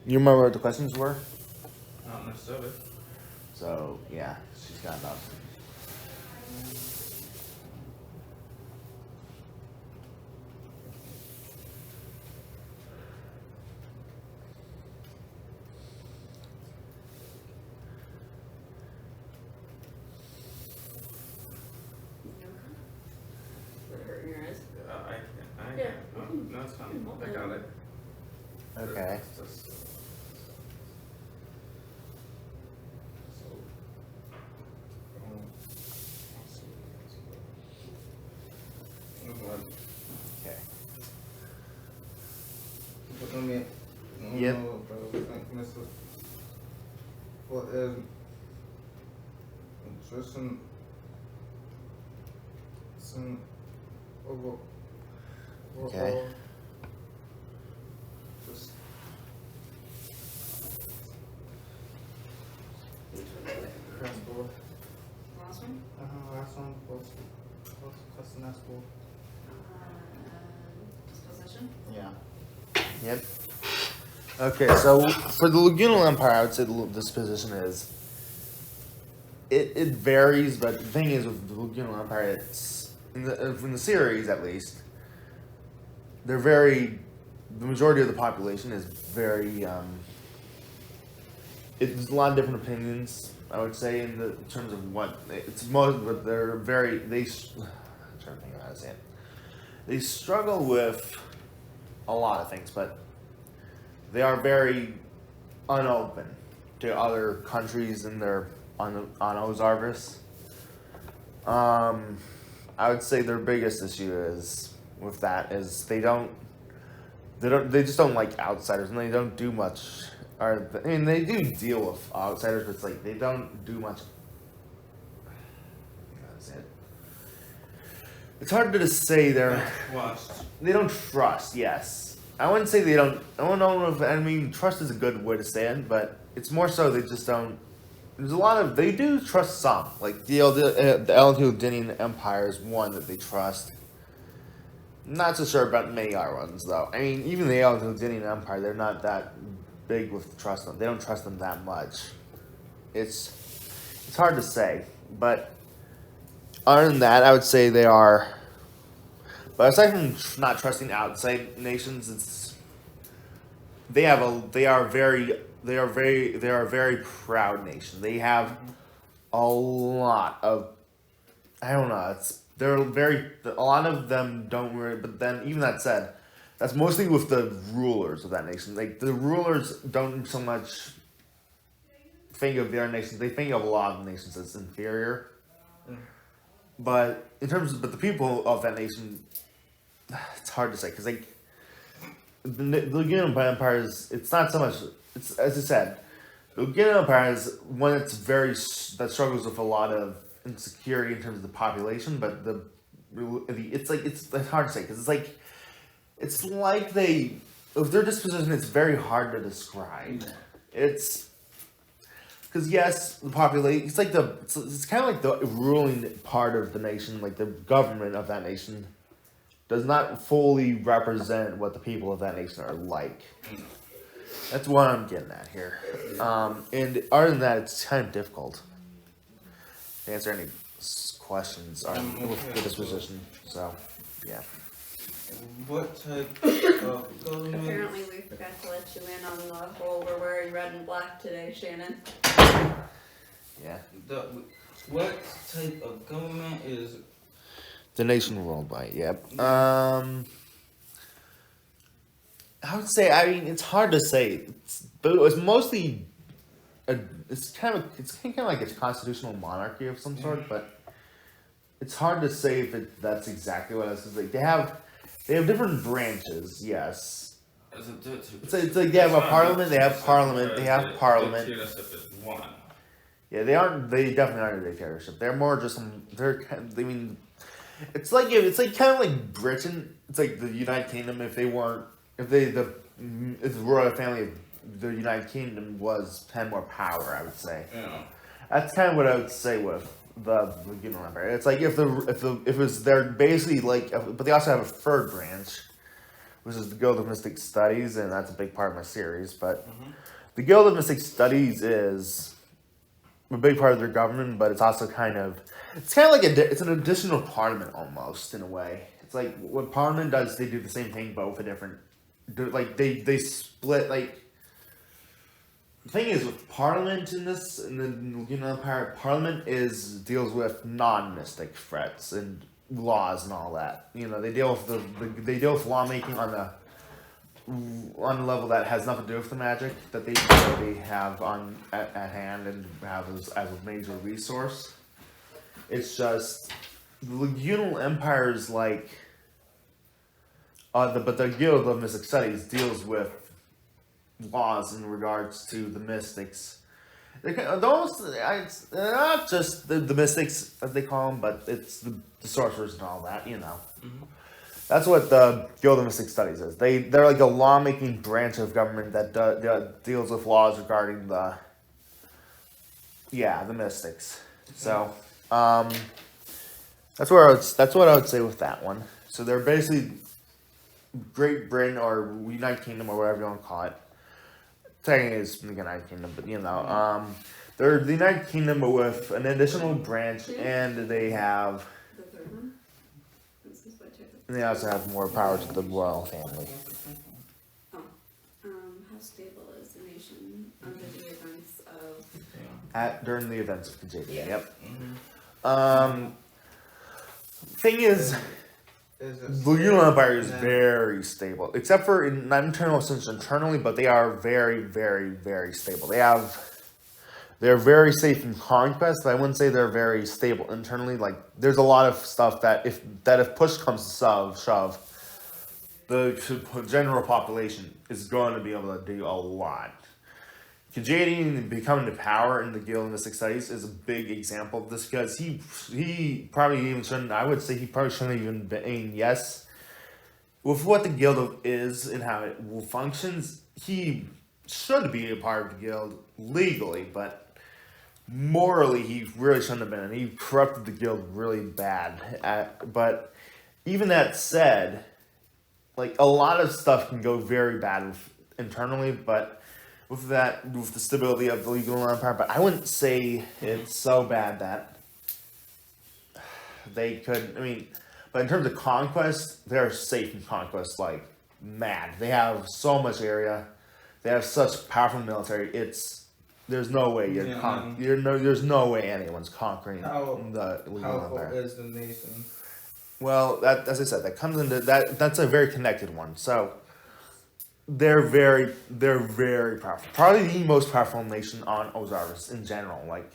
You remember what the questions were? Not necessarily. So, yeah, she's got about. Would it hurt in your eyes? I Yeah. no, it's fine. I got it. Okay. It's just, so, let's see. Okay. But let me. Yep. What is nutrition? Some over. Okay. Just press board. Last one? Last one. What's the next board? Disposition? Yeah. Yep. Okay, so for the Lagunal Empire, I would say this position is. It varies, but the thing is with the Lagunal Empire, it's in the series at least. They're very. The majority of the population is very. There's a lot of different opinions. I would say in terms of what it's most, but they're very. I'm trying to think of how to say it. They struggle with a lot of things, but they are very unopen to other countries in their on Ozarvis. I would say their biggest issue is with that is they just don't like outsiders, and they don't do much. They do deal with outsiders, but it's like they don't do much. That's it. It's hard to say they don't trust. Yes, I wouldn't say they don't. I don't know if trust is a good way to say it, but it's more so they just don't. There's a lot of they do trust some, like the Eldinian Empire is one that they trust. Not so sure about many other ones though. I mean, even the Eldinian Empire, they're not that big with trust them. They don't trust them that much. It's hard to say, but other than that, I would say they are. But aside from not trusting outside nations, they are a very proud nation. They have a lot of, I don't know. A lot of them don't really. But then even that said, that's mostly with the rulers of that nation. Like the rulers don't so much think of their nations. They think of a lot of nations as inferior. But but the people of that nation, it's hard to say because like the Lugano Empire is. It's not so much. It's as I said, the Lugano Empire is one that struggles with a lot of insecurity in terms of the population. But it's hard to say because it's like with their disposition, it's very hard to describe. It's because yes, the population. It's kind of like the ruling part of the nation, like the government of that nation, does not fully represent what the people of that nation are like. That's what I'm getting at here. And other than that, it's kind of difficult to answer any questions with the disposition. So, yeah. What type of government? Apparently we forgot to let you in on the whole we're wearing red and black today, Shannon. Yeah. What type of government is The nation worldwide, yep. I would say, it's hard to say, but it was mostly, it's kind of like a constitutional monarchy of some sort, but it's hard to say if that's exactly what it is. Like they have different branches, yes. It's like they have a parliament, they have parliament. Yeah, they definitely aren't a dictatorship. They're more just it's kind of like Britain. It's like the United Kingdom if the royal family of the United Kingdom had more power, I would say. Yeah. That's kind of what I would say with the Empire. It's like if they're basically like, but they also have a third branch, which is the Guild of Mystic Studies, and that's a big part of my series. But the Guild of Mystic Studies is a big part of their government, but it's also it's like it's an additional parliament almost, in a way. It's like what Parliament does, they do the same thing, but with a different, like they split, like, the thing is with Parliament in the Empire, Parliament deals with non-mystic threats and laws and all that. They deal with they deal with lawmaking on a level that has nothing to do with the magic that they have at hand and have as a major resource. It's just the Lagunal Empire's like, but the Guild of Mystic Studies deals with laws in regards to the mystics. They're not just the mystics as they call them, but it's the sorcerers and all that. That's what the Guild of Mystic Studies is. They're like a lawmaking branch of government that deals with laws regarding the mystics. So that's what I would say with that one. So they're basically Great Britain or United Kingdom or whatever you want to call it. Technically it's the United Kingdom, but they're the United Kingdom but with an additional branch, and they have. The third one? This is what And they also have more power to the royal family. how stable is the nation under the events of... During the events of Kajadia, Yeah. yep. Thing is, the Lagunal Empire is very stable, except for not internal sense internally, but they are very, very, very stable. They're very safe in conquest, but I wouldn't say they're very stable internally. Like, there's a lot of stuff that if push comes to shove, the general population is going to be able to do a lot. Kajadian becoming the power in the Guild of Mystic Studies is a big example of this, because he probably even shouldn't, I would say he probably shouldn't even been, yes, with what the Guild is and how it functions, he should be a part of the Guild legally, but morally he really shouldn't have been, and he corrupted the Guild really bad. But even that said, like, a lot of stuff can go very bad internally, but with the stability of the Lagunal Empire, but I wouldn't say it's so bad that they could, but in terms of conquest, they're safe in conquest like mad. They have so much area, they have such powerful military, there's no way there's no way anyone's conquering the Lagunal Empire. How is the nation? Well, as I said, that comes into that's a very connected one. So they're very powerful. Probably the most powerful nation on Ozarvis in general. Like,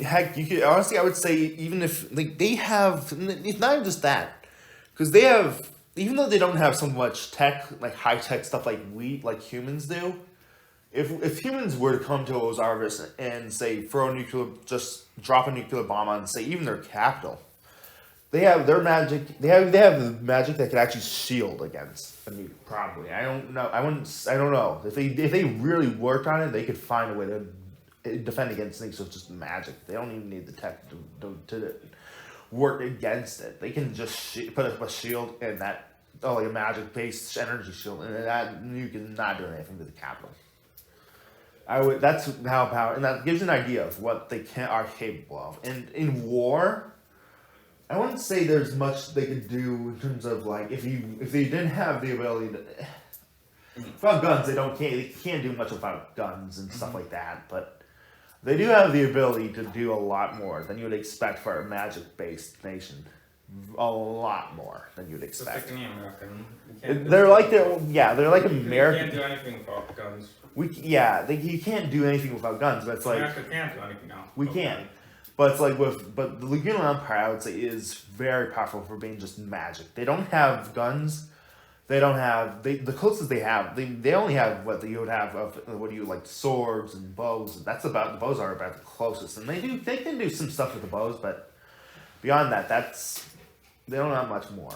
heck, you could honestly, I would say, even if they have, it's not even just that, because they have, even though they don't have so much tech, like high tech stuff like humans do. If humans were to come to Ozarvis and say just drop a nuclear bomb on, say, even their capital, they have their magic. They have the magic that could actually shield against a nuke. Probably, I don't know. I don't know if they really worked on it, they could find a way to defend against things with just magic. They don't even need the tech to work against it. They can just put up a shield and like a magic based energy shield, and that nuke is not doing anything to the capital. That's how power, and that gives you an idea of what they are capable of. And in war, I wouldn't say there's much they could do in terms of like if they didn't have the ability to. Without guns, they can't do much without guns and stuff like that. But they do have the ability to do a lot more than you would expect for a magic-based nation. A lot more than you'd expect. They're like American. You can't do anything without guns. You can't do anything without guns, but it's like We can't do anything else. we can. But it's like but the Lagunal Empire, I would say, is very powerful for being just magic. They don't have guns. They don't have the closest they have. They only have what you would have of swords and bows. The bows are about the closest, and they can do some stuff with the bows, but beyond that, they don't have much more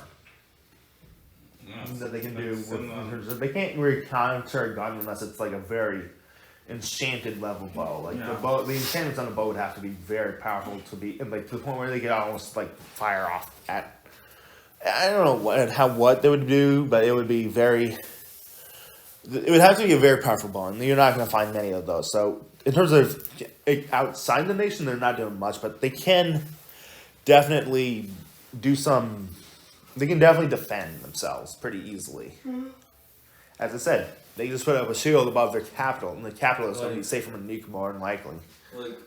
that they can do. They can't really counter a gun unless it's like a very enchanted level bow. Like the enchantments on the bow would have to be very powerful to be to the point where they could almost fire off at I don't know what they would do, but it would be very. It would have to be a very powerful ball, and you're not going to find many of those. So, in terms of outside the nation, they're not doing much, but they can definitely do some. They can definitely defend themselves pretty easily. As I said, they just put up a shield above their capital, and the capital is going to be safe from a nuke more than likely. Like,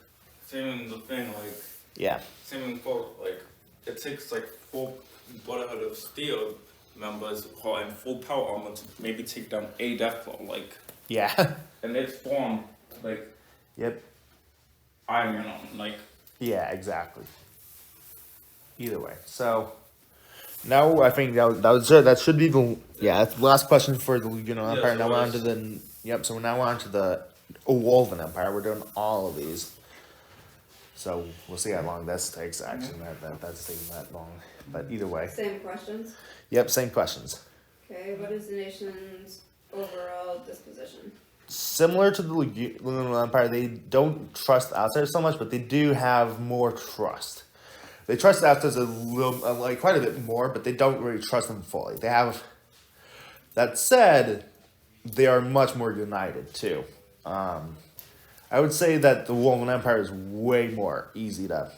same in the thing, like, Yeah. same in like, it takes like 4 Brotherhood of Steel members who are in full power armor to maybe take down a Death Claw, like, Yeah. and it's formed, like, Yep. Iron Man on, like. Yeah, exactly. Either way. So, now I think that should be that's the last question for the Empire. Yes, now we're on to so now we're on to the Wolven Empire. We're doing all of these. So, we'll see how long this takes, actually. That's taking that long. But either way. Same questions. Yep, same questions. Okay, what is the nation's overall disposition? Similar to the Lunar Empire, they don't trust outsiders so much, but they do have more trust. They trust outsiders a little, quite a bit more, but they don't really trust them fully. They have. That said, they are much more united too. I would say that the Wolven Empire is way more easy to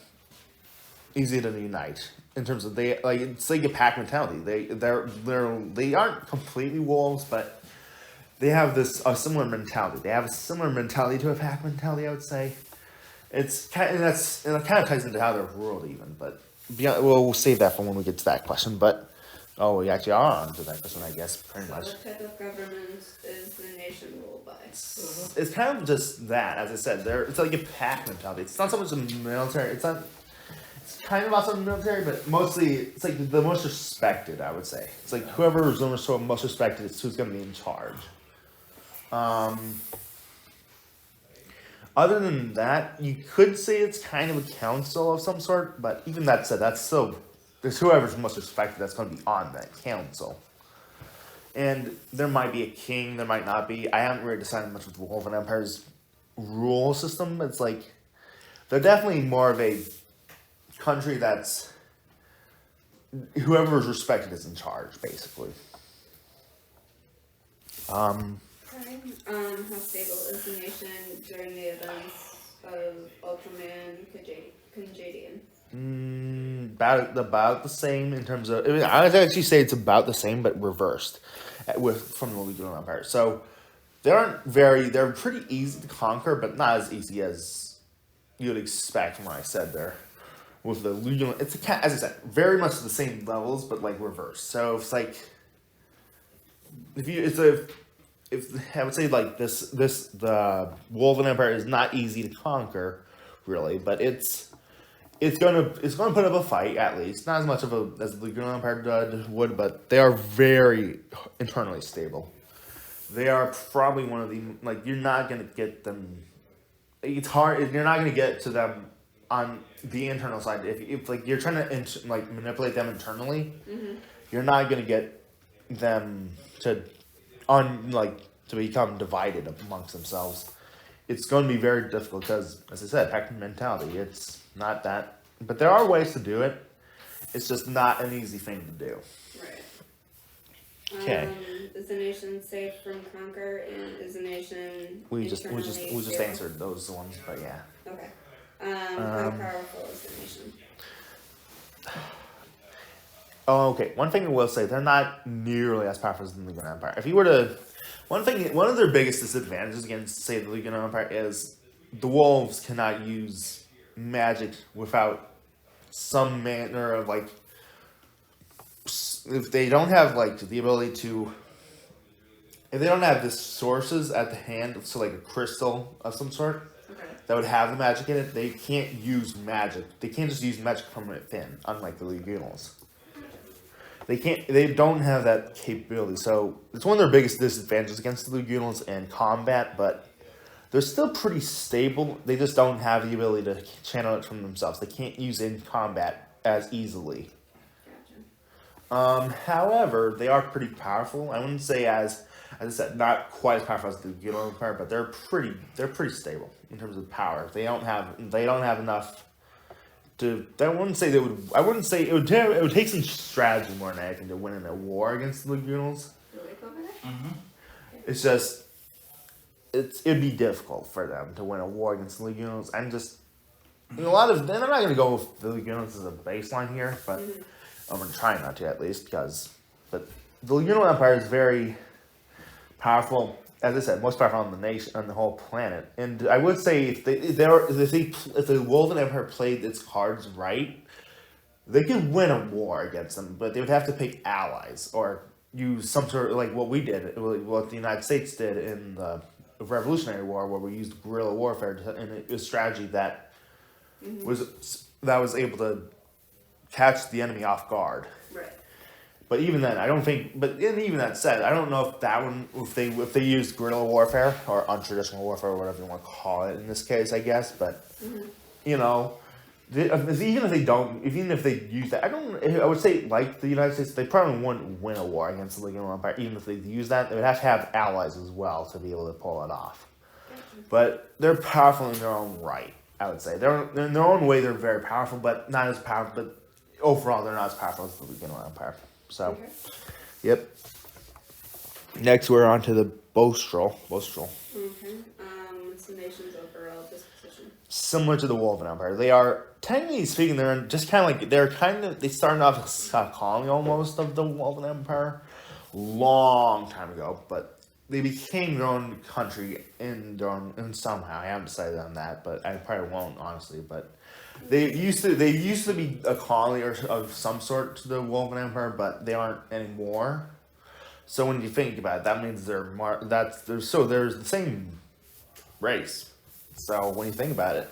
unite in terms of it's like a pack mentality. They aren't completely wolves, but they have a similar mentality. They have a similar mentality to a pack mentality, I would say. It kind of ties into how they're ruled even, but we'll save that for when we get to that question. But we actually are on to that question, I guess, pretty much. What type of government is the nation ruled by? It's kind of just that, as I said. It's like a pack mentality. It's not so much a military. It's kind of also military, but mostly it's like the most respected, I would say. It's like whoever is the most respected is who's going to be in charge. Other than that, you could say it's kind of a council of some sort, but even that said, there's whoever's most respected that's going to be on that council. And there might be a king, there might not be. I haven't really decided much with the Wolven Empire's rule system. It's like, they're definitely more of a country that's, whoever is respected is in charge, basically. How stable is the nation during the events of Ultraman Congedian? About the same in terms of. I would actually say it's about the same, but reversed, from the Lunar Empire. So they're pretty easy to conquer, but not as easy as you'd expect from what I said there. With the Lunar, as I said, very much the same levels, but like reversed. So it's like if I would say like the Wolven Empire is not easy to conquer, really, but it's gonna put up a fight at least, not as much as the Lunar Empire would, but they are very internally stable. They are probably one of the you're not gonna get them. It's hard. You're not gonna get to them on the internal side. If you're trying to manipulate them internally, you're not gonna get them to become divided amongst themselves. It's going to be very difficult because, as I said, pack mentality. It's not that, but there are ways to do it. It's just not an easy thing to do. Right. Okay. Is the nation safe from conquer, and is the nation We just stable? answered those ones, but yeah. Okay. How powerful is the nation? Oh, okay. One thing I will say, they're not nearly as powerful as the Lunar Empire. If you were to, one of their biggest disadvantages against, say, the Lunar Empire is the wolves cannot use magic without some manner of if they don't have the ability to, if they don't have the sources at the hand, so like a crystal of some sort. Okay. That would have the magic in it, they can't use magic. They can't just use magic from within, unlike the Legionals. They don't have that capability, so it's one of their biggest disadvantages against the Legionals in combat, but they're still pretty stable. They just don't have the ability to channel it from themselves. They can't use it in combat as easily. Gotcha. However, they are pretty powerful. I wouldn't say as I said, not quite as powerful as the Legional Empire, but they're pretty stable in terms of power. They don't have enough I wouldn't say they would. I wouldn't say it would. It would take some strategy more than anything to win in a war against the Legionals. It's just, it'd be difficult for them to win a war against the Legionals, and just a lot of. And I'm not gonna go with the Legionals as a baseline here, but I'm gonna try not to at least but the Legional Empire is very powerful. As I said, most powerful on the nation, on the whole planet. And I would say if the Golden Empire played its cards right, they could win a war against them. But they would have to pick allies or use some sort of like what we did, what the United States did in the Revolutionary War, where we used guerrilla warfare and a strategy that was able to catch the enemy off guard. Right. But even then, I don't think. But even that said, I don't know if that one, if they used guerrilla warfare or untraditional warfare or whatever you want to call it in this case, I guess. But you know, even if they use that, I would say like the United States, they probably wouldn't win a war against the Legional Empire. Even if they use that, they would have to have allies as well to be able to pull it off. But they're powerful in their own right. I would say they're in their own way. They're very powerful, but not as powerful. But overall, they're not as powerful as the Legional Empire. So, yep. Next, we're on to the Bostrel. Okay. What's the nation's overall disposition? Similar to the Wolven Empire. They are, technically speaking, they're just kind of like, they started off as a colony almost of the Wolven Empire long time ago, but they became their own country in somehow. I haven't decided on that, but I probably won't, honestly, but they used to be a colony or of some sort to the Wolven Empire, but they aren't anymore. So when you think about it, that means they're the same race. So when you think about it,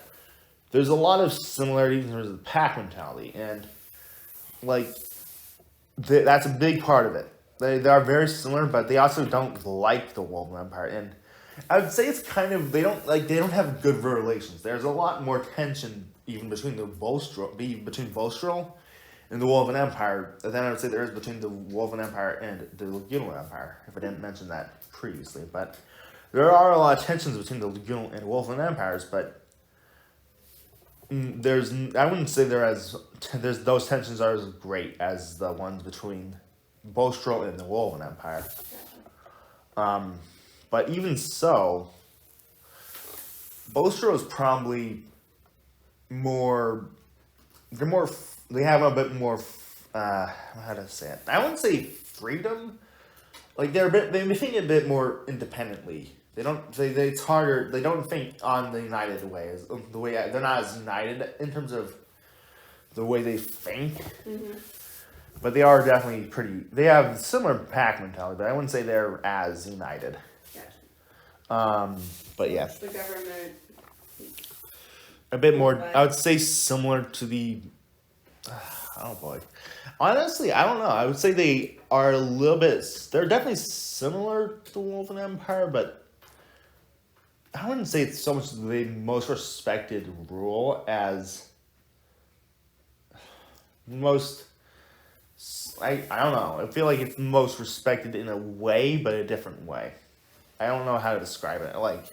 there's a lot of similarities in terms of the pack mentality, and that's a big part of it. They are very similar, but they also don't like the Wolven Empire, and I would say it's kind of they don't have good relations. There's a lot more tension even between Bostrel and the Wolven Empire than I would say there is between the Wolven Empire and the Legional Empire, if I didn't mention that previously. But there are a lot of tensions between the Legional and Wolven Empires, but I wouldn't say those tensions are as great as the ones between Bostrel and the Wolven Empire. But even so, Bostrel is probably they have a bit more, how to say it? I wouldn't say freedom. Like they think a bit more independently. It's harder. They don't think on the united way. They're not as united in terms of the way they think. Mm-hmm. But they are definitely they have similar pack mentality, but I wouldn't say they're as united. Gotcha. But yeah. The government. A bit more, I would say similar to the, oh boy. Honestly, I don't know. I would say they are they're definitely similar to the Wolven Empire, but I wouldn't say it's so much the most respected rule as most, I don't know. I feel like it's most respected in a way, but a different way. I don't know how to describe it. Like,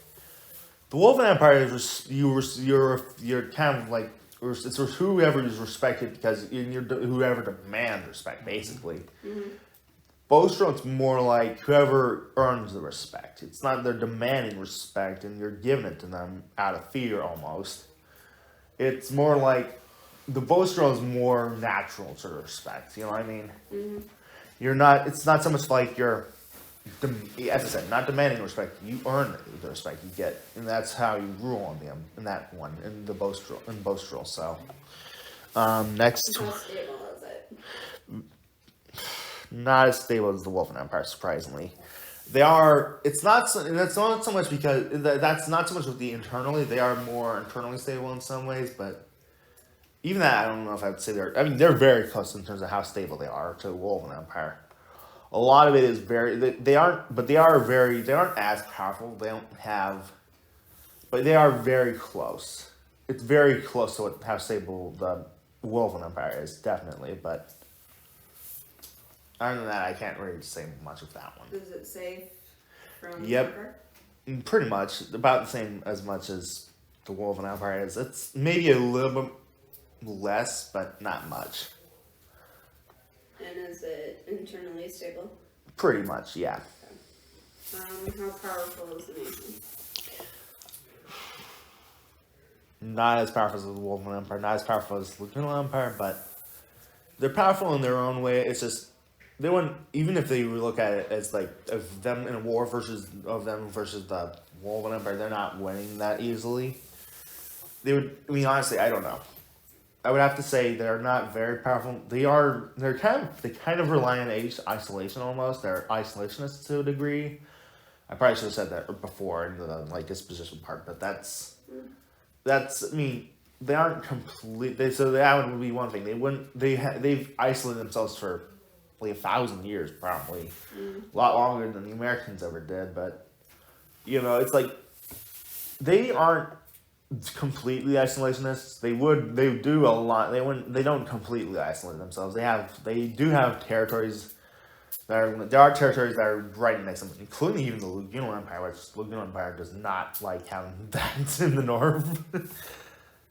the Wolven Empire is you're kind of like it's whoever is respected because you're whoever demands respect, basically. Mm-hmm. Bostrel, it's more like whoever earns the respect. It's not they're demanding respect and you're giving it to them out of fear almost. It's more like the Bostrel is more natural sort of respect. You know what I mean? Mm-hmm. It's not so much like you're. As I said, not demanding respect. You earn the respect you get, and that's how you rule on them in that one in the Bostrel. So, next. How stable is it? Not as stable as the Wolven Empire, surprisingly. They are. It's not. That's not so much because that's not so much with the internally. They are more internally stable in some ways, but even that, I don't know if I'd say they're. I mean, they're very close in terms of how stable they are to the Wolven Empire. A lot of it is they aren't as powerful. They don't have, but they are very close. It's very close to how stable the Wolven Empire is, definitely. But other than that, I can't really say much of that one. Is it safe from Yep, Joker? pretty much about the same as much as the Wolven Empire is. It's maybe a little bit less, but not much. And is it internally stable? Pretty much, yeah. How powerful is the nation? Not as powerful as the Wolven Empire, not as powerful as the Lagunal Empire, but they're powerful in their own way. It's just they wouldn't, even if they look at it as like of them in a war versus the Wolven Empire, they're not winning that easily. They would. I mean, honestly, I don't know. I would have to say they're not very powerful. They kind of rely on isolation almost. They're isolationists to a degree. I probably should have said that before in the disposition part, but that's. I mean, they aren't complete. So that would be one thing. They wouldn't. They've isolated themselves for like 1,000 years, probably a lot longer than the Americans ever did. But it's like they aren't completely isolationists. They do a lot. They don't completely isolate themselves. They do have territories. There are territories that are right next to them, including even the Lagunal Empire, which the Lagunal Empire does not like having that in the north.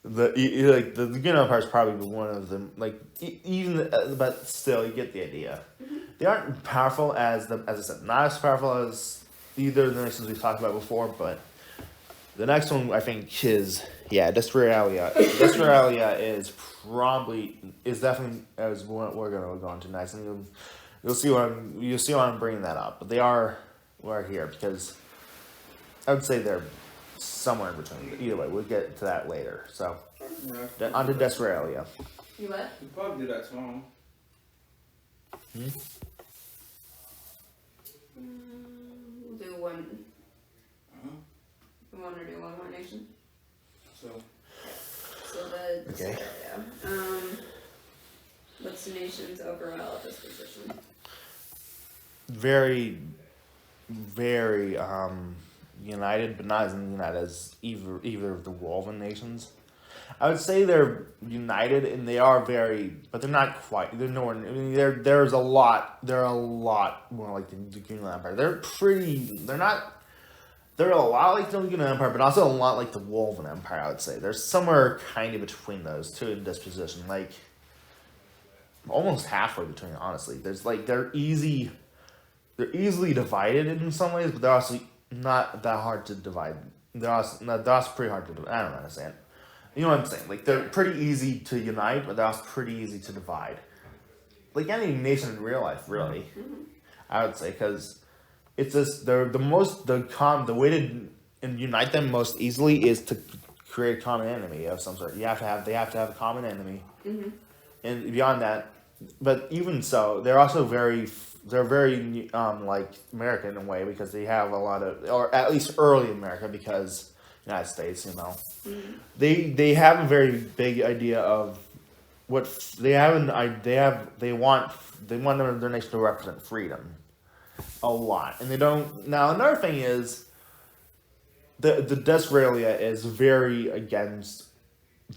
the Lagunal Empire is probably one of them. But still, you get the idea. They aren't powerful as I said, not as powerful as either of the nations we've talked about before. But the next one I think is Desperalia. Desperalia is definitely as what we're gonna go into next. And you'll see why I'm bringing that up. But we're here because I would say they're somewhere in between. But either way, we'll get to that later. So, on to Desperalia. You what? You probably do that song. We'll do one. We want to do one more nation. So the Okay. what's the nation's overall disposition? Very, very united, but not as united as either of the Wolven nations. I would say they're united, and they are but they're not quite. They're nowhere. I mean, there's a lot. They're a lot more like the Lagunal Empire. They're a lot like the Lagunal Empire, but also a lot like the Wolven Empire. I would say they're somewhere kind of between those two in disposition, like almost halfway between. Honestly, they're easily divided in some ways, but they're also not that hard to divide. They're also pretty hard to divide. I don't understand. You know what I'm saying? Like, they're pretty easy to unite, but they're also pretty easy to divide. Like any nation in real life, really. I would say, because it's just the way to unite them most easily is to create a common enemy of some sort. They have to have a common enemy, and beyond that, but even so, they're also very like American in a way because they have a lot of, or at least early America because United States, they have a very big idea of what they want their nation to represent freedom a lot, and they don't. Now another thing is the Desperalia is very against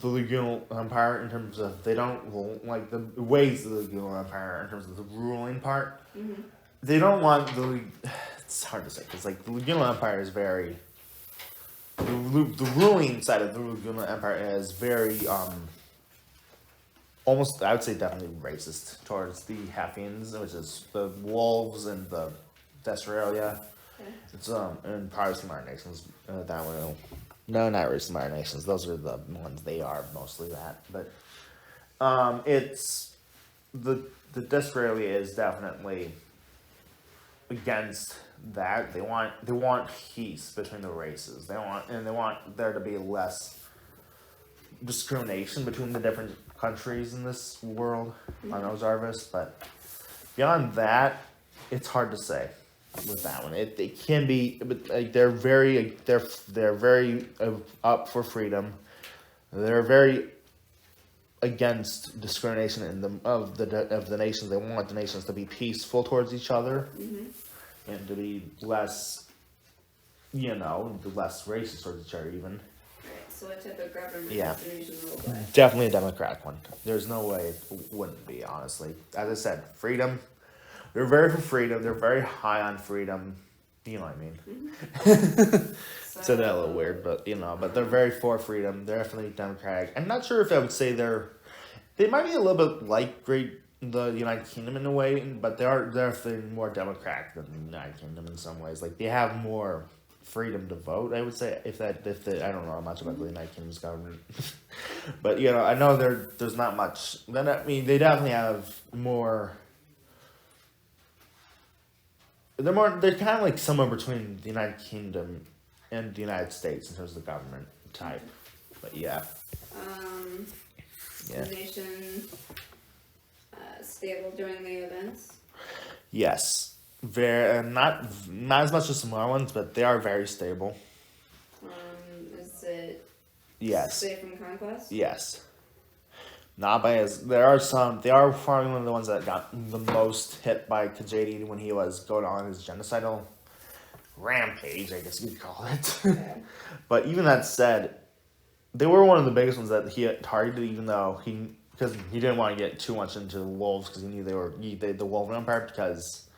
the Lagunal Empire in terms of they don't like the ways of the Lagunal Empire in terms of the ruling part. They don't want it's hard to say because like the Lagunal Empire is very the ruling side of the Lagunal Empire is very almost, I would say, definitely racist towards the Halfians, which is the wolves and the Desperalia. Okay. It's and probably some other nations that way. No, not really some other nations. Those are the ones they are mostly that. But it's the Desperalia is definitely against that. They want peace between the races. They want there to be less discrimination between the different countries in this world on Ozarvis. But beyond that, it's hard to say with that one. It can be, but like, they're very up for freedom. They're very against discrimination of the nations. They want the nations to be peaceful towards each other and to be less, less racist towards each other even. Right, so what type of government Yeah. is the nation ruled by? Definitely a democratic one. There's no way it wouldn't be, honestly. As I said, freedom. They're very for freedom. They're very high on freedom. You know what I mean? Said that a little weird, but but they're very for freedom. They're definitely democratic. I'm not sure if I would say they're They might be a little bit like the United Kingdom in a way, but they're definitely more democratic than the United Kingdom in some ways. Like they have more freedom to vote. I would say if I don't know much about the United Kingdom's government, but I know there's not much. Then I mean they definitely have more. They're kind of like somewhere between the United Kingdom and the United States in terms of the government type. But yeah. The nation stable during the events. Yes. Very not as much as smaller ones, but they are very stable. Is it Yes. safe from conquest? Yes. Not by as they are probably one of the ones that got the most hit by Kajadi when he was going on his genocidal rampage, I guess you'd call it. Okay. But even that said, they were one of the biggest ones that he had targeted, even though because he didn't want to get too much into the wolves because he knew they were the Wolven Empire because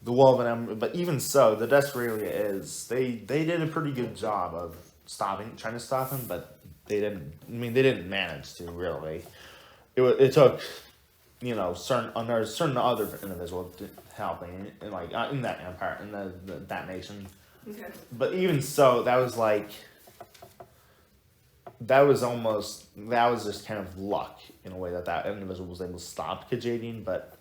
the Wolven Empire. But even so, the Desperelia they did a pretty good job of trying to stop him, but they didn't. I mean, they didn't manage to really. It took, certain other individuals helping in that empire in that nation. Okay. But even so, that was just kind of luck in a way that individual was able to stop Kajadian, but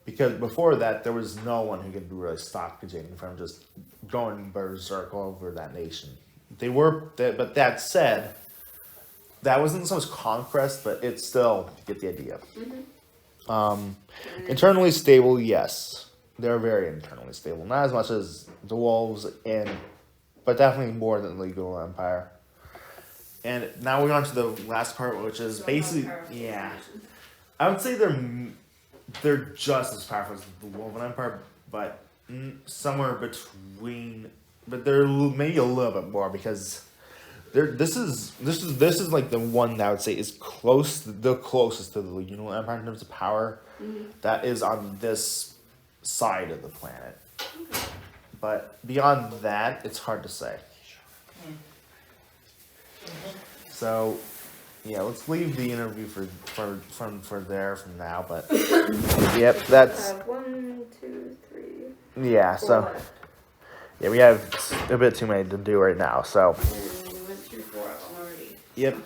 because before that there was no one who could really stop Kajadian from just going berserk over that nation. But that said, that wasn't so much conquest, but it's still, you get the idea. Mm-hmm. Internally stable, yes. They're very internally stable. Not as much as the wolves, but definitely more than the legal empire. And now we're on to the last part, which is basically, I would say they're just as powerful as the Wolven Empire, but somewhere between. But they're maybe a little bit more because this is like the one that I would say is the closest to the Legion Empire in terms of power. Mm-hmm. That is on this side of the planet. But beyond that, it's hard to say. So, yeah, let's leave the interview for now. But yep, that's 1, 2, 3. yeah. 4 So left. yeah, we have a bit too many to do right now. So And we went through 4 of them already. yep,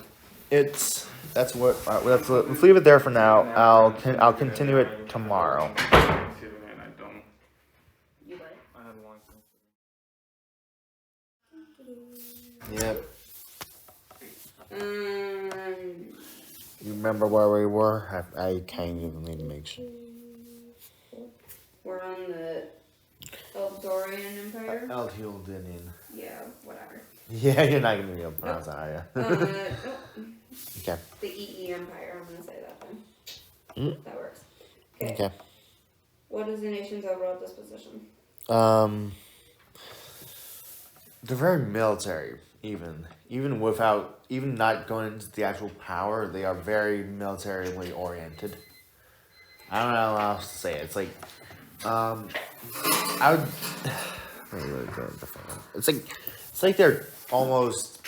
let's leave it there for now. I'll continue it tomorrow. You what? Yep. Um, You remember where we were? I can't even need to make sure. we're on the Eldorian Empire. Eldhildinian. Yeah, whatever. Yeah, you're not gonna be able to pronounce that, are you? Nope. Okay. The EE Empire, I'm gonna say that then. Mm. That works. Okay. Okay. What is the nation's overall disposition? They're very military, even without not going into the actual power. They are very militarily oriented. I don't know how else to say it. It's like, I would. It's like they're almost.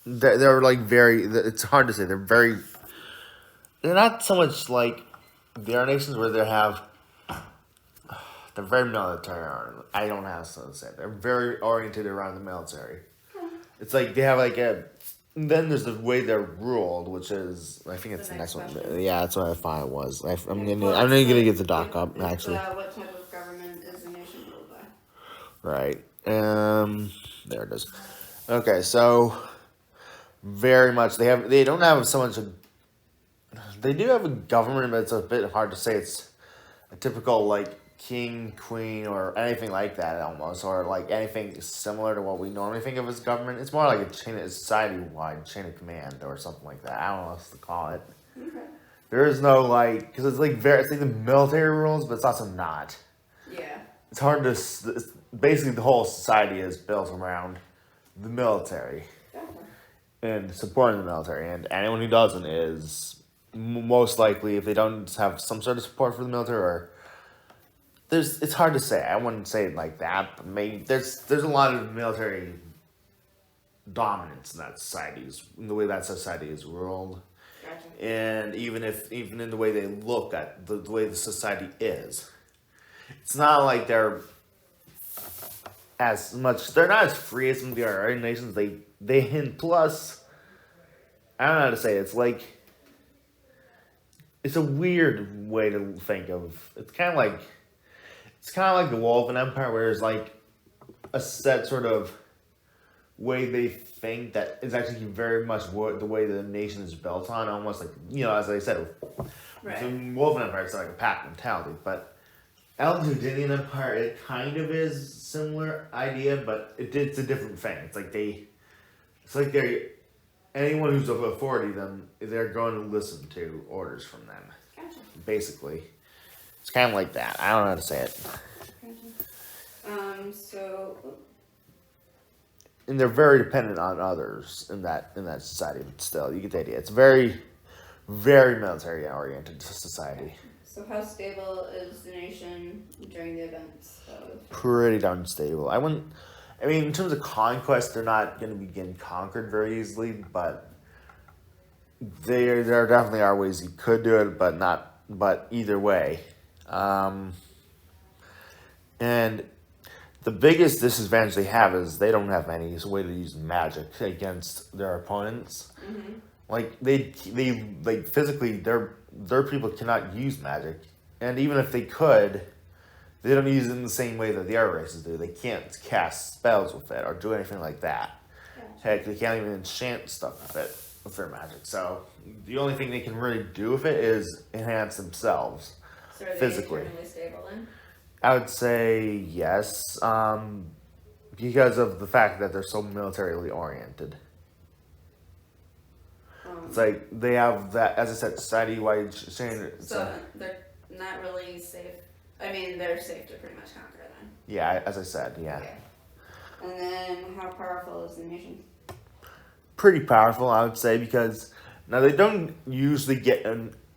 They're like very. It's hard to say. They're very. They're not so much like there are nations where they have. They're very military. I don't know how to say it. They're very oriented around the military. It's like they have like a. Then there's the way they're ruled, which is I think it's the next one. question. Yeah, that's what I thought it was. I'm gonna get the doc up actually. What type of government is the nation ruled by? Right. There it is. Okay, so very much they don't have so much. They do have a government, but it's a bit hard to say. It's a typical like king, queen, or anything like that almost, or like anything similar to what we normally think of as government. It's more like a society-wide chain of command or something like that. I don't know what else to call it. Okay. There is no like, because it's like the military rules, but it's also not. Yeah. It's hard to. Basically, the whole society is built around the military Gotcha. and supporting the military, and anyone who doesn't is most likely, if they don't have some sort of support for the military, or it's hard to say. I wouldn't say it like that, but maybe there's a lot of military dominance in the way that society is ruled, Gotcha. and even in the way they look at the way the society is. It's not like they're they're not as free as some of the other nations. They hint plus. I don't know how to say it. It's like it's a weird way to think of. It's kind of like the wall of an empire, where there's like a set sort of way they think that is actually very much the way the nation is built on. Almost like, as I said, Right. the wall of an empire, it's like a pack mentality, but Elden Empire, it kind of is similar idea, but it's a different thing. It's like anyone who's of authority, they're going to listen to orders from them. Gotcha. Basically, it's kind of like that. I don't know how to say it. Gotcha. So. And they're very dependent on others in that society. But still, you get the idea. It's very, very military oriented society. So how stable is the nation during the events of? Pretty darn stable. In terms of conquest, they're not going to be getting conquered very easily, but there definitely are ways you could do it, but either way. And the biggest disadvantage they have is they don't have any way to use magic against their opponents. Mm-hmm. Like they physically, their people cannot use magic, and even if they could, they don't use it in the same way that the other races do. They can't cast spells with it or do anything like that. Gotcha. Heck, they can't even enchant stuff with their magic. So the only thing they can really do with it is enhance themselves. So are they physically. eternally stable then? I would say yes, because of the fact that they're so militarily oriented. It's like they have that, as I said, society-wide standard. So they're not really safe. I mean, they're safe to pretty much conquer then. Yeah, as I said, yeah. Okay. And then, how powerful is the nation? Pretty powerful, I would say, because now they don't usually get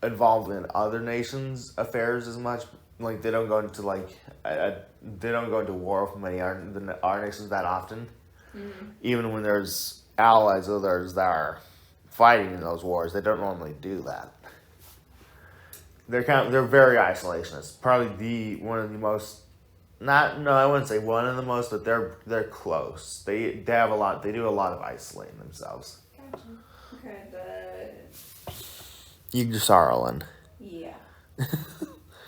involved in other nations' affairs as much. Like they don't go into they don't go into war with many our nations that often. Mm-hmm. Even when there's allies of theirs that are fighting in those wars, they don't normally do that. They're very isolationist. Probably one of the most. I wouldn't say one of the most, but they're close. They do a lot of isolating themselves. Gotcha. Okay, Yggdrasil. yeah.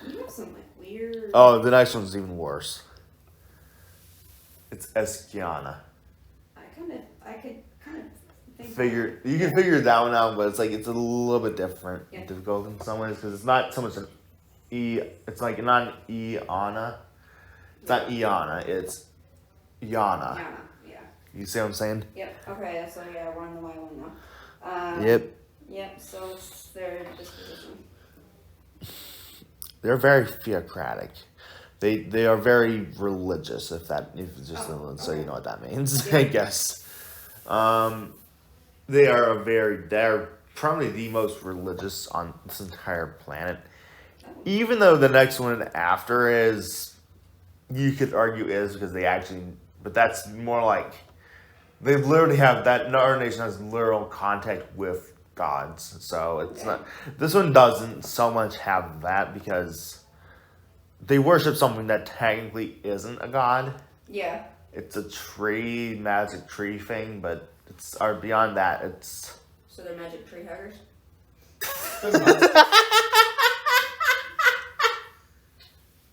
You have some weird. Oh, the next one's even worse. It's Eskiana. I could kind of think. You can figure that one out, but it's a little bit different, Yeah. difficult in some ways, because it's not so much an E. It's like not an Iana. It's not Iana. It's Yana. Yeah. Yeah. You see what I'm saying? Yep. Okay. So yeah, we're on the Y one now. Yep. Yep. So it's their disposition. They're very theocratic. They are very religious. So you know what that means, Yeah. I guess. They're probably the most religious on this entire planet. Even though the next one after is, you could argue is because but that's more like, they literally have that, our nation has literal contact with gods. So it's not, this one doesn't so much have that because they worship something that technically isn't a god. Yeah. It's a magic tree thing, but beyond that, it's... So they're magic tree huggers. Pretty much.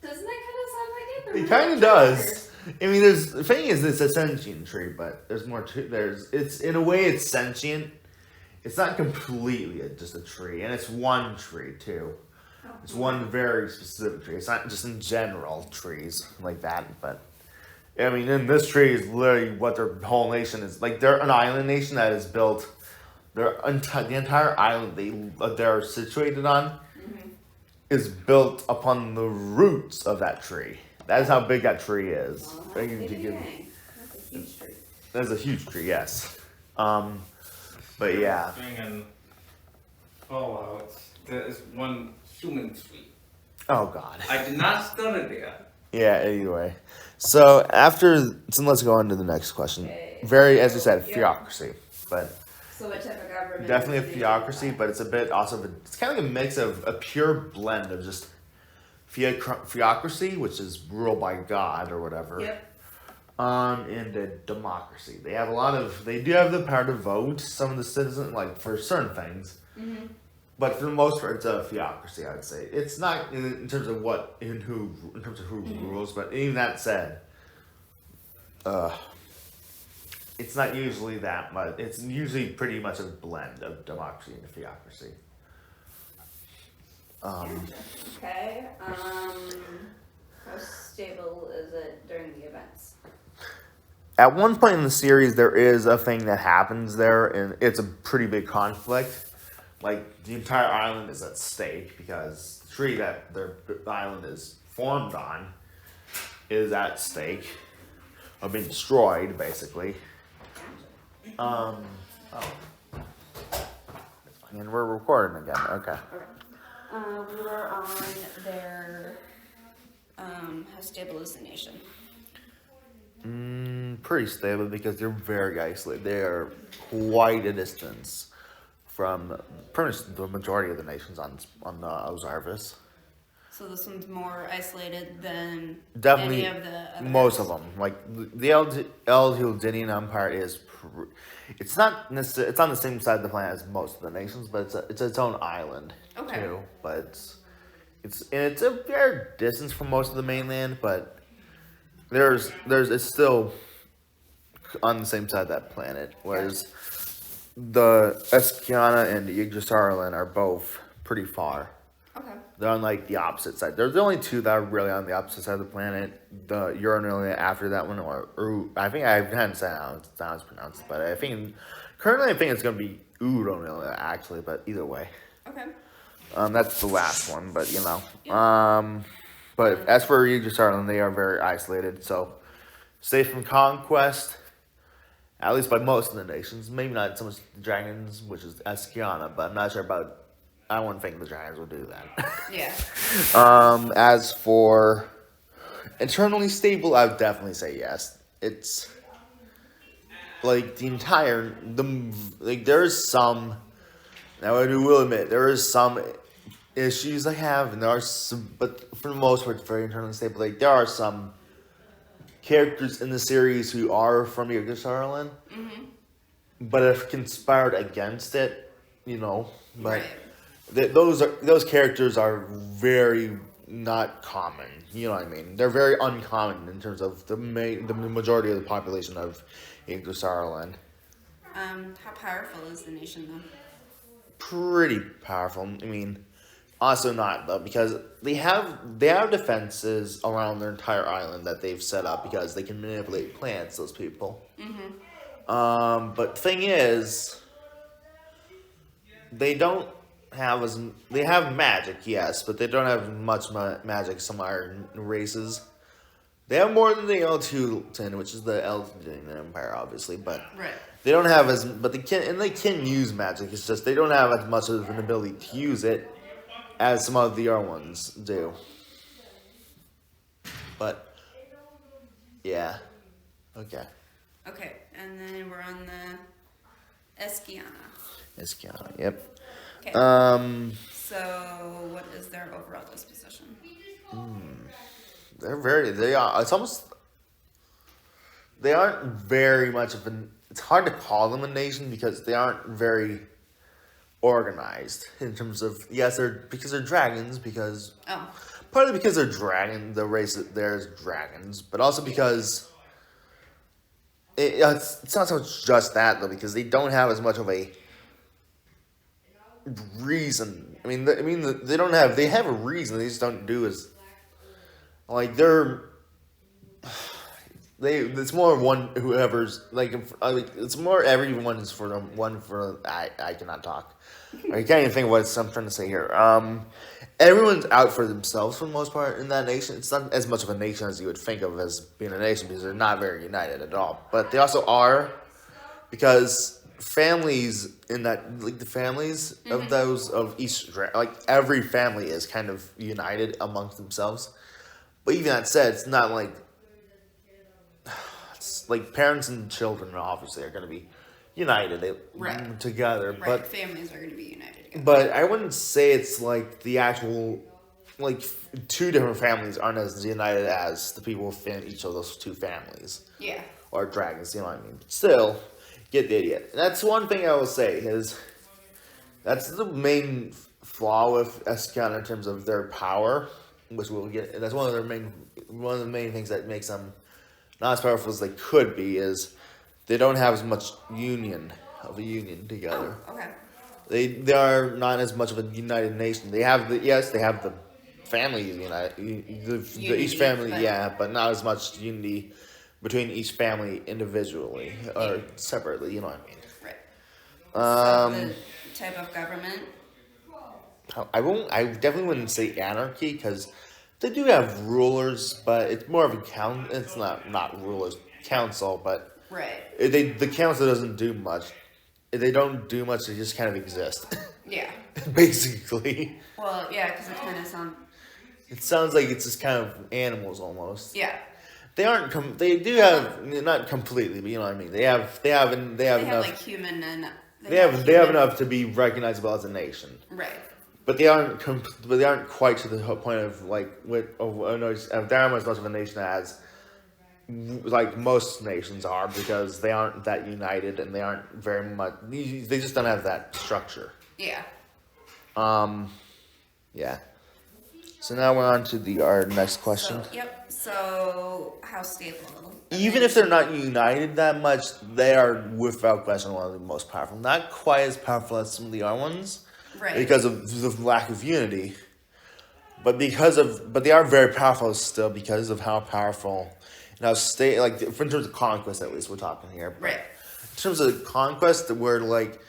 Doesn't that kind of sound like it? They're It magic kind of tree does. huggers. I mean, the thing is, it's a sentient tree, but there's more to it's in a way it's sentient. It's not completely just a tree, and it's one tree too. Oh. It's one very specific tree. It's not just in general trees like that, but I mean, in this tree is literally what their whole nation is. Like, they're an island nation that is built. The entire island they're situated on is built upon the roots of that tree. That is how big that tree is. Oh, That's that's a huge tree. a huge tree, yes. But yeah. Thing in Fallout, there is one human tree. Oh God. I did not study there. Yeah. Anyway, so let's go on to the next question. Okay. very, as you said, Yeah. theocracy, but So what type of government? definitely a is the theocracy. nation? But it's a bit also, it's kind of like a mix of a pure blend of just theocracy, which is ruled by God or whatever. Yep. And a democracy. They have they do have the power to vote, some of the citizens, like for certain things. Mm-hmm. But for the most part, it's a theocracy, I'd say. It's not in terms of in terms of who rules, but even that said, it's not usually that much. It's usually pretty much a blend of democracy and theocracy. Okay. How stable is it during the events? At one point in the series, there is a thing that happens there, and it's a pretty big conflict. Like, the entire island is at stake because the tree that their island is formed on is at stake, or being destroyed, basically. And we're recording again. Okay. We were on their, how stable is the nation? Pretty stable because they're very isolated. They are quite a distance from pretty much the majority of the nations on Ozarvis. So this one's more isolated than Definitely, any of the other most ones? of them. Like the Eldhildinian Empire is, it's not necessarily, it's on the same side of the planet as most of the nations, but it's its own island too. But it's a fair distance from most of the mainland, but it's still on the same side of that planet. Whereas the Eskiana and Yggdrasil are both pretty far. Okay. They're on like the opposite side. There's the only two that are really on the opposite side of the planet. The Uranolia after that one, or I think I haven't said how it's pronounced, but currently I think it's gonna be Uranolia actually. But either way, Okay. that's the last one. But but as for Yggdrasil, they are very isolated, so safe from conquest. At least by most of the nations. Maybe not so much the dragons, which is Eskiana, but I'm not sure about. I wouldn't think the dragons will do that. Yeah. As for internally stable, I would definitely say yes. It's like there's some. Now I will admit there is some issues I have, and there are some, but for the most part, it's very internally stable. Like there are some characters in the series who are from Yggdrasil, but have conspired against it, But Right. those characters are very not common. You know what I mean? They're very uncommon in terms of the majority of the population of Yggdrasil. How powerful is the nation though? Pretty powerful. I mean, also not though, because they have defenses around their entire island that they've set up because they can manipulate plants. Those people. But thing is, they don't have they have magic, yes, but they don't have much magic as some iron races. They have more than the Eldhildin, which is the Eldhildin Empire, obviously, but Right. they don't have but they can use magic. It's just they don't have as much of an ability to use it as some of the other ones do. But yeah, okay. Okay, and then we're on the Eskiana. Eskiana, yep. Okay. So what is their overall disposition? They aren't very much of an, it's hard to call them a nation because they aren't very organized in terms of, yes, because they're dragons, because, partly because they're the race there is dragons, but also because, it's not so much just that though, because they don't have as much of a reason. They don't have, they have a reason, they just don't do as, like, it's more it's more everyone's for them, one for, I cannot talk. I can't even think of what I'm trying to say here. Everyone's out for themselves for the most part in that nation. It's not as much of a nation as you would think of as being a nation because they're not very united at all. But they also are, because families in that, like the families of those of each, like every family is kind of united amongst themselves. But even that said, it's not like like parents and children obviously are going to be united Right. together, Right. but Families are going to be united together. but I wouldn't say it's like the actual like two different families aren't as united as the people within each of those two families Yeah. or dragons. You know what I mean? Still, get the idea. That's one thing I will say is that's the main flaw with Escana in terms of their power, which we'll get. That's one of the main things that makes them not as powerful as they could be is they don't have as much union together. Oh, okay. They are not as much of a united nation. They have the family united, each family, but- but not as much unity between each family individually or separately. You know what I mean? Right. So the type of government. I definitely wouldn't say anarchy because they do have rulers, but it's more of a It's not rulers, council, but Right. the council doesn't do much. They don't do much. They just kind of exist, Yeah. basically. Well, yeah, because it kind of sounds. It sounds like it's just kind of animals almost. Yeah. They aren't. They do have not completely, but you know what I mean. They have They have enough. like human and. They have enough to be recognizable as a nation. Right. But they aren't. But they aren't quite to the point of like they're not as much of a nation as like most nations are because they aren't that united and they aren't very much. They just don't have that structure. Yeah. Yeah. So now we're on to our next question. So, yep. So how stable? Even if they're not united that much, they are without question one of the most powerful. Not quite as powerful as some of the other ones, Right. because of the lack of unity. But they are very powerful still because of how powerful. Now, like in terms of conquest, at least we're talking here. But Right. in terms of conquest, we're like.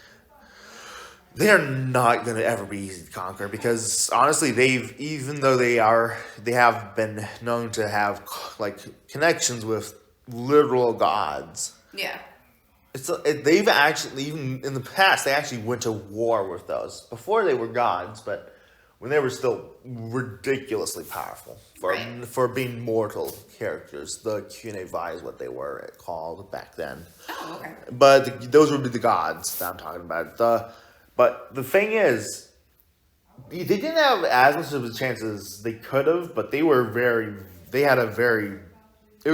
They are not going to ever be easy to conquer because honestly, even though they have been known to have like connections with literal gods. Yeah. They've actually, even in the past, they actually went to war with those before they were gods, but when they were still ridiculously powerful for being mortal characters. The Cuneivi is what they were called back then. Oh, okay. But those would be the gods that I'm talking about. But the thing is, they didn't have as much of a chance as they could have, but it was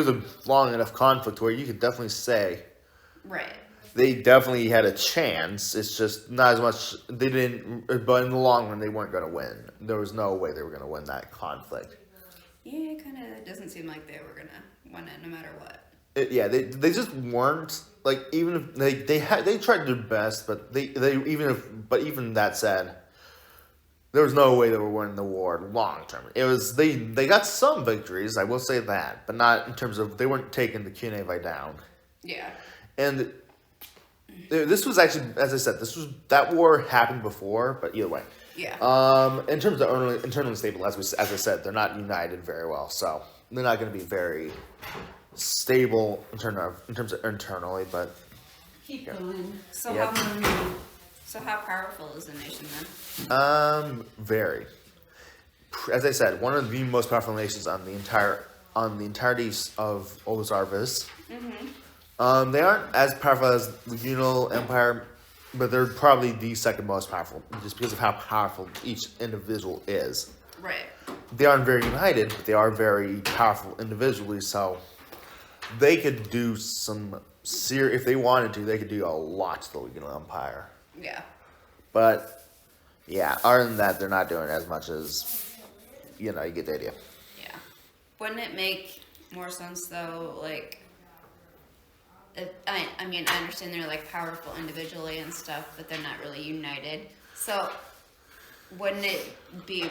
a long enough conflict where you could definitely say Right. they definitely had a chance. It's just not as much, they didn't, but in the long run, they weren't going to win. There was no way they were going to win that conflict. Yeah, it kind of doesn't seem like they were gonna win it no matter what. They just weren't. Like even if they tried their best, but even that said, there was no way they were winning the war long term. It was they got some victories, I will say that, but not in terms of they weren't taking the Cuneivi down. Yeah. And this was actually, as I said, that war happened before, but either way. Yeah. In terms of internally stable, as I said, they're not united very well, so they're not going to be very stable in terms of internally, but Keep going. So Yep. how powerful is the nation then? very. As I said, one of the most powerful nations on the entirety of Ozarvis. Mm-hmm. They aren't as powerful as the Unal Empire, but they're probably the second most powerful, just because of how powerful each individual is. Right. They aren't very united, but they are very powerful individually, so they could do if they wanted to, they could do a lot to the Unal Empire. Yeah. But, yeah, other than that, they're not doing as much as, you get the idea. Yeah. Wouldn't it make more sense though, like, I mean, I understand they're like powerful individually and stuff, but they're not really united. So, wouldn't it be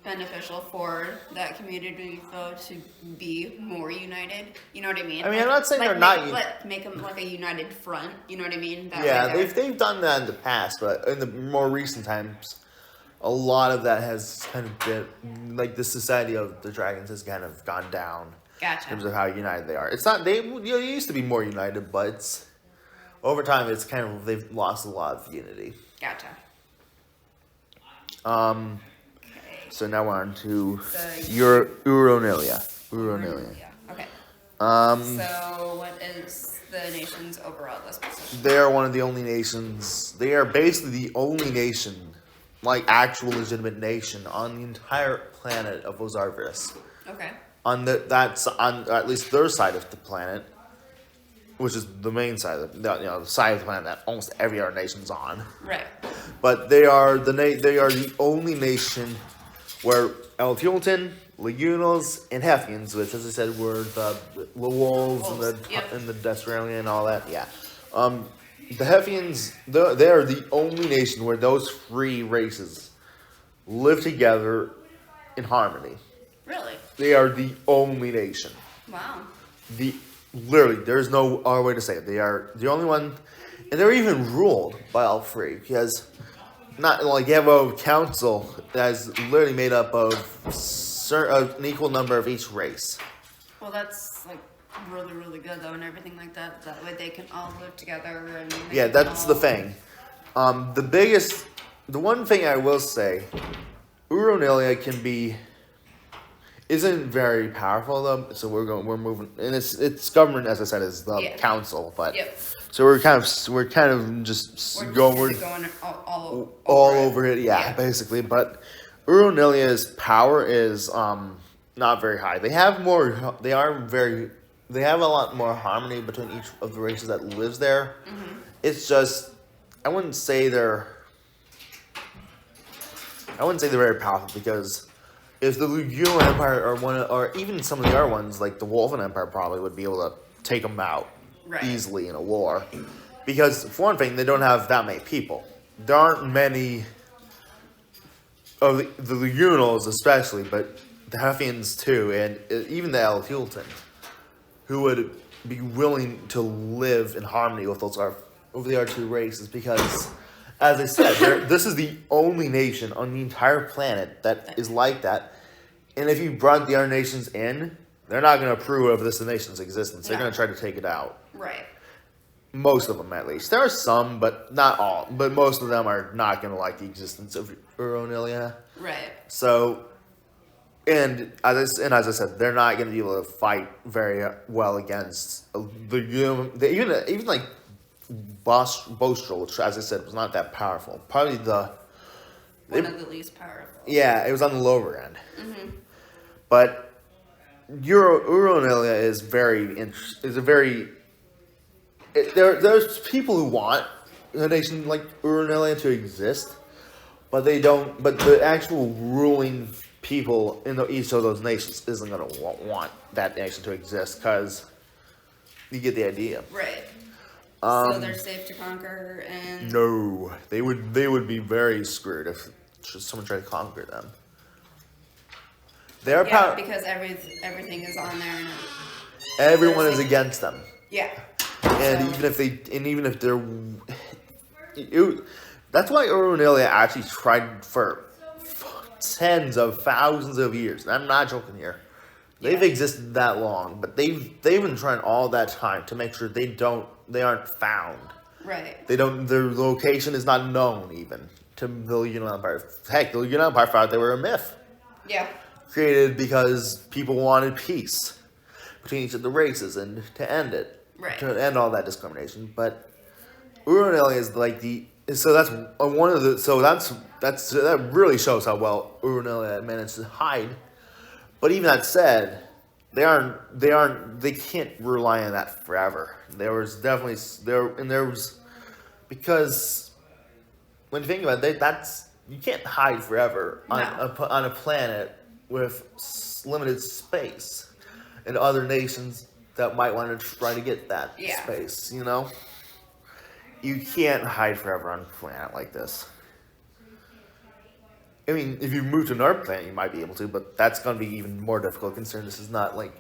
beneficial for that community though to be more united? You know what I mean? I mean, I'm not saying they're not make them like a united front. You know what I mean? They've done that in the past, but in the more recent times, a lot of that has kind of been like the society of the dragons has kind of gone down. Gotcha. In terms of how united they are. It's not they used to be more united, but over time it's kind of they've lost a lot of unity. Gotcha. Okay. So now we're on to The Uronilia. Yeah. Okay. So what is the nation's overall disposition? They are one of the only nations. They are basically the only nation, like actual legitimate nation, on the entire planet of Ozarvis. Okay. On that's on at least their side of the planet, which is the main side of the side of the planet that almost every other nation's on. Right. But they are the only nation where Eltilton, Lagunals, and Heffians, which, as I said, were the wolves and the Yep. and the Destrian and all that. Yeah, the Heffians, they are the only nation where those three races live together in harmony. Really? They are the only nation. Wow. Literally, there's no other way to say it. They are the only one, and they're even ruled by all three because not like you have a council that's literally made up of an equal number of each race. Well, that's like really, really good though, and everything like that. That way they can all live together and. they Yeah, can that's the all- thing. The one thing I will say, Uronilia isn't very powerful though. So we're moving, and it's government, as I said, is the Yeah. council, but. Yep. So we're kind of just We're going just going all over it, yeah, basically. But Uronilia's power is not very high. They have a lot more harmony between each of the races that lives there. Mm-hmm. It's just I wouldn't say they're very powerful because if the Lugulan Empire or even some of the other ones like the Wolfen Empire probably would be able to take them out. Right. Easily in a war, because for one thing, they don't have that many people. There aren't many of the Lagunals, especially, but the Heffians too, and even the Eltilton, who would be willing to live in harmony with the other two races. Because, as I said, this is the only nation on the entire planet that is like that. And if you brought the other nations in, they're not going to approve of this nation's existence. They're No. going to try to take it out. Right. Most of them, at least. There are some, but not all. But most of them are not going to like the existence of Uronilia. Right. So, and as I said, they're not going to be able to fight very well against even like Bostrel, which, as I said, was not that powerful. Probably One of the least powerful. yeah, it was on the lower end. Mm-hmm. But Uronilia is there's people who want a nation like Uronilia to exist, but they don't. But the actual ruling people in each of those nations isn't going to want that nation to exist because you get the idea. Right. So they're safe to conquer and. No, they would be very screwed if someone tried to conquer them. They're Yeah, because everything is on there. And everyone is against them. yeah. And So- even if they're, that's why Uronilia actually tried for tens of thousands of years. And I'm not joking here. They've Yeah. existed that long, but they've been trying all that time to make sure they aren't found. Right. Their location is not known even to the Lugunan Empire. Heck, the Lugunan Empire thought they were a myth Yeah. created because people wanted peace between each of the races and to end it. Right. To end all that discrimination. But Uronilia is like that really shows how well Uronilia managed to hide. But even that said, they can't rely on that forever. Because when you think about it, you can't hide forever on a planet with limited space and other nations that might want to try to get that space, you know? You can't hide forever on a planet like this. I mean, if you move to another planet, you might be able to, but that's going to be even more difficult considering this is not like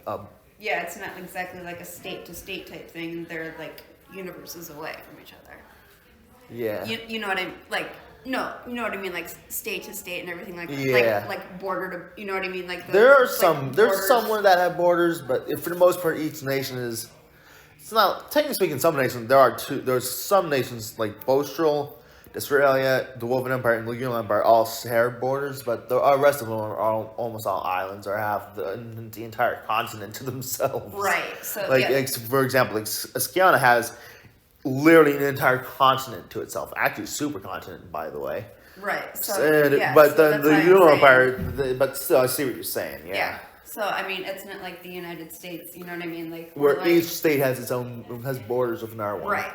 Yeah, it's not exactly like a state to state type thing. They're like universes away from each other. yeah. You know what I like? No, you know what I mean, like state to state and everything like that. Yeah. Like border to, you know what I mean, like There are like some borders. that have borders, but for the most part, each nation is. It's not technically speaking. Some nations there's some nations like Bostrel Australia, the Wolven Empire, and the Union Empire all share borders, but the rest of them are almost all islands or have the entire continent to themselves. Right. So Like, yeah. for example, like Oceania has literally an entire continent to itself. Actually, supercontinent, by the way. Right. So And, yeah. but so then that's the why I'm Union saying- Empire, but still, I see what you're saying. Yeah. Yeah. So I mean, it's not like the United States. You know what I mean? Like Where we're like, each state has its own borders with another one. right.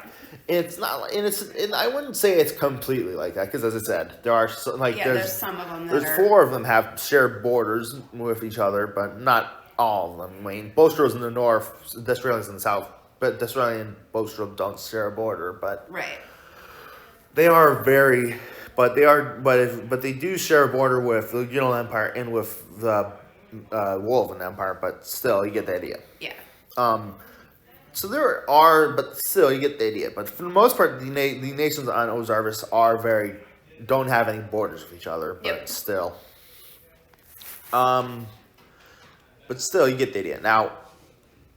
It's not, and I wouldn't say it's completely like that because, as I said, there are There's some of them that there's are 4 of them have shared borders with each other, but not all of them. I mean, Bostro's in the north, Australia's in the south, but Australia and Bostro don't share a border, but right. they are very, but they do share a border with the Union Empire and with the Wolven Empire, but still, you get the idea. Yeah. So there are, but still, you get the idea. But for the most part, the nations on Ozarvis don't have any borders with each other. But Yep. still, you get the idea. Now,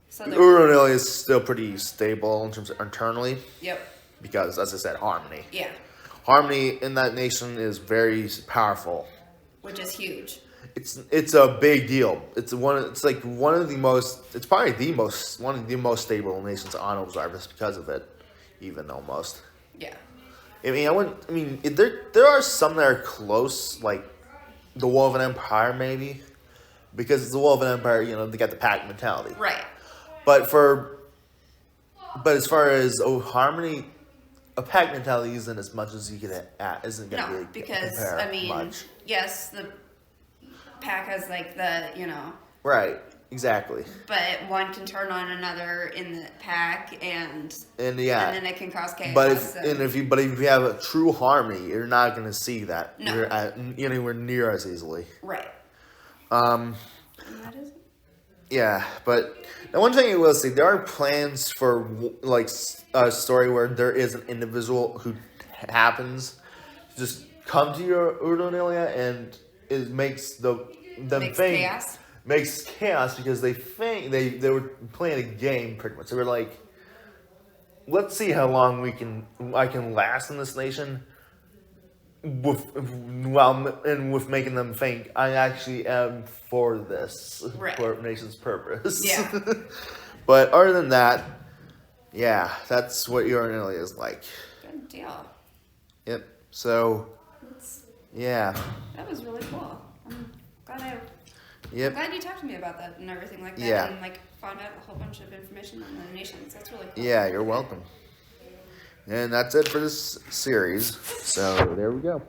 So Urunil is still pretty stable in terms of internally, Yep. because, as I said, harmony. Yeah. Harmony in that nation is very powerful. Which is huge. It's a big deal. It's one of the most stable nations on Ozarvis because of it, even almost. Yeah. There are some that are close, like the Wolven Empire maybe, because the Wolven Empire, they got the pack mentality. Right. But as far as harmony, a pack mentality isn't as much as you get at. Isn't going to No, be because compare much. yes, the pack has like the Right. Exactly. but one can turn on another in the pack and Yeah. and then it can cause chaos. But if you have a true harmony, you're not going to see that No. anywhere near as easily. right. Um, And that is yeah, but now one thing I will say, there are plans for like a story where there is an individual who happens to just come to your Urdonelia and it makes them makes think chaos. makes chaos because they think they were playing a game pretty much. They were like, let's see how long I can last in this nation with making them think I actually am for this Right. for nation's purpose. Yeah. But other than that, yeah, that's what Urinalia is like. Good deal. Yep. So That's, yeah. that was really cool. I'm glad Yep. I'm glad you talked to me about that and everything like that, Yeah. and like found out a whole bunch of information on the nations. That's really cool. Yeah, you're welcome. And that's it for this series. So there we go.